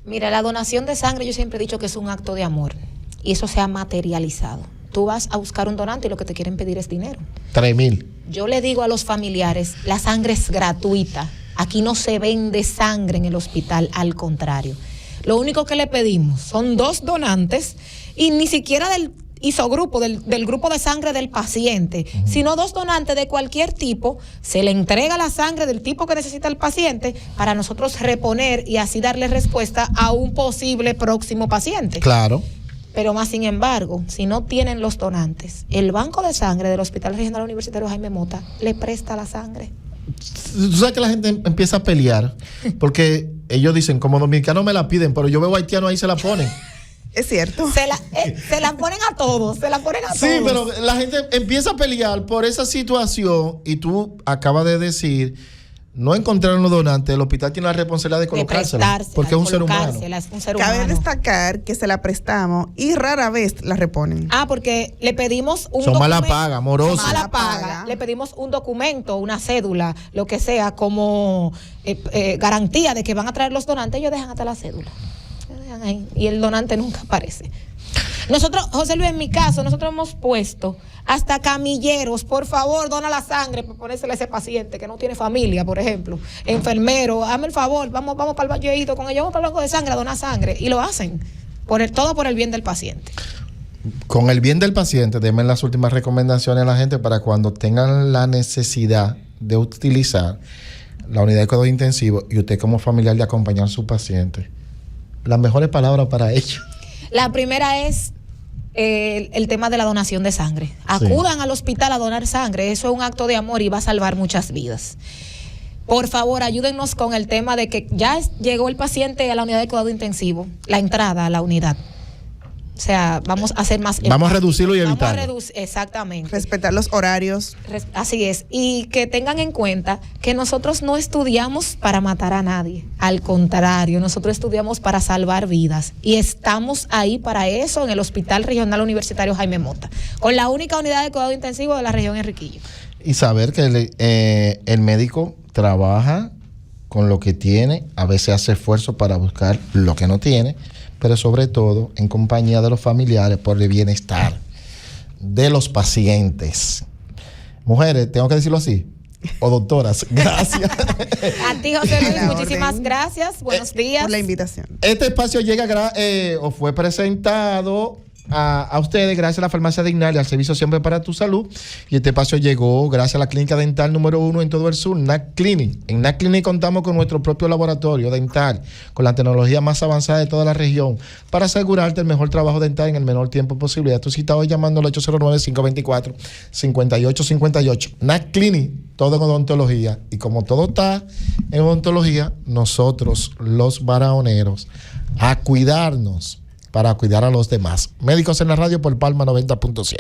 Mira, la donación de sangre yo siempre he dicho que es un acto de amor y eso se ha materializado. Tú vas a buscar un donante y lo que te quieren pedir es dinero. 3,000. Yo le digo a los familiares, la sangre es gratuita. Aquí no se vende sangre en el hospital, al contrario. Lo único que le pedimos son 2 donantes y ni siquiera del isogrupo, del grupo de sangre del paciente, sino 2 donantes de cualquier tipo. Se le entrega la sangre del tipo que necesita el paciente para nosotros reponer y así darle respuesta a un posible próximo paciente. Claro. Pero más sin embargo, si no tienen los donantes, el banco de sangre del Hospital Regional Universitario Jaime Mota le presta la sangre. Tú sabes que la gente empieza a pelear porque ellos dicen, como dominicanos me la piden, pero yo veo haitianos ahí se la ponen. Es cierto. Se la ponen a todos, se la ponen a todos. Sí, pero la gente empieza a pelear por esa situación y tú acabas de decir, no encontraron los donantes, el hospital tiene la responsabilidad de colocársela, porque es un ser humano. Cabe destacar que se la prestamos y rara vez la reponen. Porque le pedimos un Son documento. mala paga, morosos. Mala paga. Le pedimos un documento, una cédula, lo que sea, como garantía de que van a traer los donantes. Ellos dejan hasta la cédula. Dejan ahí, y el donante nunca aparece. Nosotros, José Luis, en mi caso, nosotros hemos puesto hasta camilleros, por favor, dona la sangre para ponérsela a ese paciente que no tiene familia, por ejemplo. Enfermero, hazme el favor, vamos para el valleíto con ellos, vamos para el banco de sangre a donar sangre. Y lo hacen, todo por el bien del paciente. Con el bien del paciente, denme las últimas recomendaciones a la gente para cuando tengan la necesidad de utilizar la unidad de cuidados intensivos y usted como familiar de acompañar a su paciente. Las mejores palabras para ellos. La primera es el tema de la donación de sangre. Acudan al hospital a donar sangre. Eso es un acto de amor y va a salvar muchas vidas. Por favor, ayúdennos con el tema de que ya llegó el paciente a la unidad de cuidado intensivo, la entrada a la unidad. O sea, vamos a hacer más... Vamos a reducirlo y evitarlo. Exactamente. Respetar los horarios. Así es. Y que tengan en cuenta que nosotros no estudiamos para matar a nadie. Al contrario, nosotros estudiamos para salvar vidas. Y estamos ahí para eso en el Hospital Regional Universitario Jaime Mota, con la única unidad de cuidado intensivo de la región Enriquillo. Y saber que el médico trabaja con lo que tiene, a veces hace esfuerzo para buscar lo que no tiene, pero sobre todo en compañía de los familiares por el bienestar de los pacientes. Mujeres, tengo que decirlo así, o doctoras, gracias. A ti, José Luis, muchísimas gracias. Buenos días. Por la invitación. Este espacio llega o fue presentado a ustedes gracias a la Farmacia Dignal y al Servicio Siempre para tu Salud. Y este espacio llegó gracias a la clínica dental número 1 en todo el sur, NAC Clinic. En NAC Clinic contamos con nuestro propio laboratorio dental, con la tecnología más avanzada de toda la región, para asegurarte el mejor trabajo dental en el menor tiempo posible. Ya tú citas hoy llamando al 809-524-5858. NAC Clinic, todo en odontología. Y como todo está en odontología, nosotros, los barahonero, a cuidarnos para cuidar a los demás. Médicos en la Radio por Palma 90.7.